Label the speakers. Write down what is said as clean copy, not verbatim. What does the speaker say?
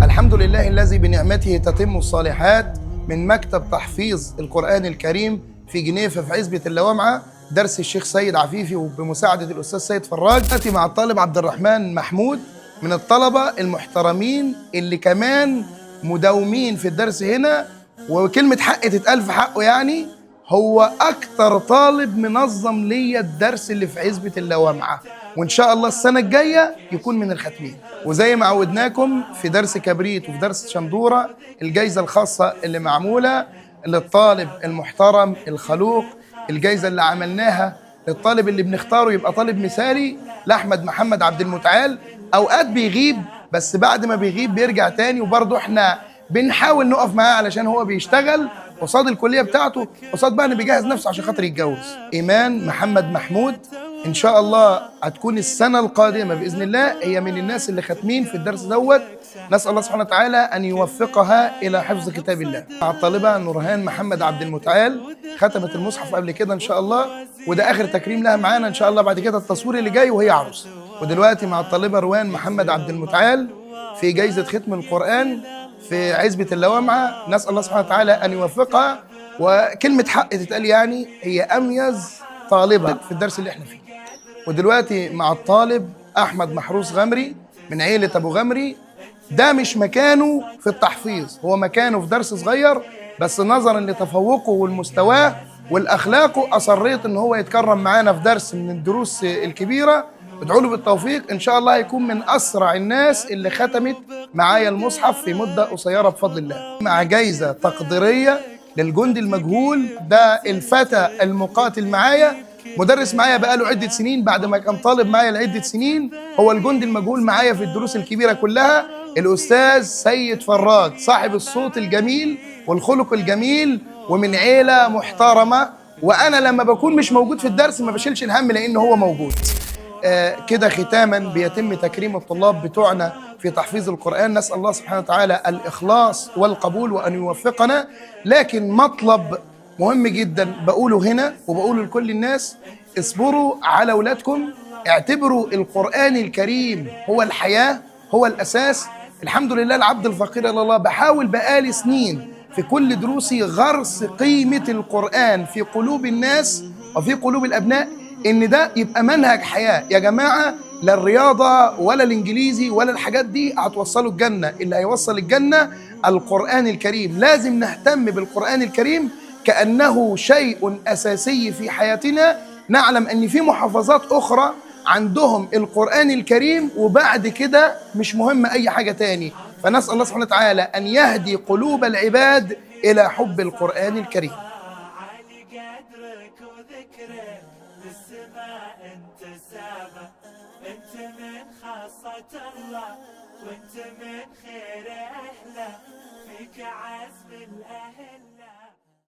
Speaker 1: الحمد لله الذي بنعمته تتم الصالحات، من مكتب تحفيظ القرآن الكريم في جنيفة في عزبة اللوامعة، درس الشيخ سيد عفيفي وبمساعدة الأستاذ سيد فراج. أتي مع الطالب عبد الرحمن محمود من الطلبة المحترمين اللي كمان مداومين في الدرس هنا، وكلمة حق تتقال في حقه. يعني هو أكتر طالب منظم ليا الدرس اللي في عزبة اللوامعة، وإن شاء الله السنة الجاية يكون من الختمين. وزي ما عودناكم في درس كبريت وفي درس شندورة، الجايزة الخاصة اللي معمولة للطالب المحترم الخلوق، الجايزة اللي عملناها للطالب اللي بنختاره يبقى طالب مثالي، لأحمد محمد عبد المتعال. أوقات بيغيب، بس بعد ما بيغيب بيرجع تاني، وبرضه احنا بنحاول نقف معاه علشان هو بيشتغل قصاد الكلية بتاعته، قصاد بقى انه بيجهز نفسه عشان خاطر يتجوز. إيمان محمد محمود ان شاء الله هتكون السنه القادمه باذن الله هي من الناس اللي ختمين في الدرس دوت. نسال الله سبحانه وتعالى ان يوفقها الى حفظ كتاب الله. مع الطالبه نورهان محمد عبد المتعال، ختمت المصحف قبل كده ان شاء الله، وده اخر تكريم لها معانا ان شاء الله، بعد كده التصوير اللي جاي وهي عروسه. ودلوقتي مع الطالبه روان محمد عبد المتعال في جائزه ختم القران في عزبه اللوامعه. نسال الله سبحانه وتعالى ان يوفقها، وكلمه حق تتقال، يعني هي اميز طالبه في الدرس اللي احنا فيه. ودلوقتي مع الطالب أحمد محروس غمري من عيلة أبو غمري. ده مش مكانه في التحفيظ، هو مكانه في درس صغير، بس نظرا لتفوقه والمستواه والأخلاقه أصريت إن هو يتكرم معانا في درس من الدروس الكبيرة. ادعوا له بالتوفيق، إن شاء الله هيكون من أسرع الناس اللي ختمت معايا المصحف في مدة قصيرة بفضل الله، مع جايزة تقديرية للجندي المجهول. ده الفتى المقاتل معايا، مدرس معايا بقاله عدة سنين، بعد ما كان طالب معايا لعدة سنين، هو الجندي المجهول معايا في الدروس الكبيرة كلها. الأستاذ سيد فراج، صاحب الصوت الجميل والخلق الجميل، ومن عيلة محترمة. وأنا لما بكون مش موجود في الدرس ما بشيلش الهم لأنه هو موجود. كده ختاما بيتم تكريم الطلاب بتوعنا في تحفيظ القرآن. نسأل الله سبحانه وتعالى الإخلاص والقبول وأن يوفقنا. لكن مطلب مهم جدا بقوله هنا وبقوله لكل الناس: اصبروا على أولادكم، اعتبروا القرآن الكريم هو الحياة، هو الأساس. الحمد لله العبد الفقير إلى الله، بحاول بقالي سنين في كل دروسي غرس قيمة القرآن في قلوب الناس وفي قلوب الأبناء، إن ده يبقى منهج حياة. يا جماعة، لا الرياضة ولا الإنجليزي ولا الحاجات دي هتوصلوا الجنة، اللي هيوصل الجنة القرآن الكريم. لازم نهتم بالقرآن الكريم كأنه شيء أساسي في حياتنا. نعلم أن في محافظات أخرى عندهم القرآن الكريم وبعد كده مش مهم أي حاجة تاني. فنسأل الله سبحانه وتعالى أن يهدي قلوب العباد إلى حب القرآن الكريم.
Speaker 2: انت من خاصة الله، وانت من خير اهله، فيك عزم الاهل.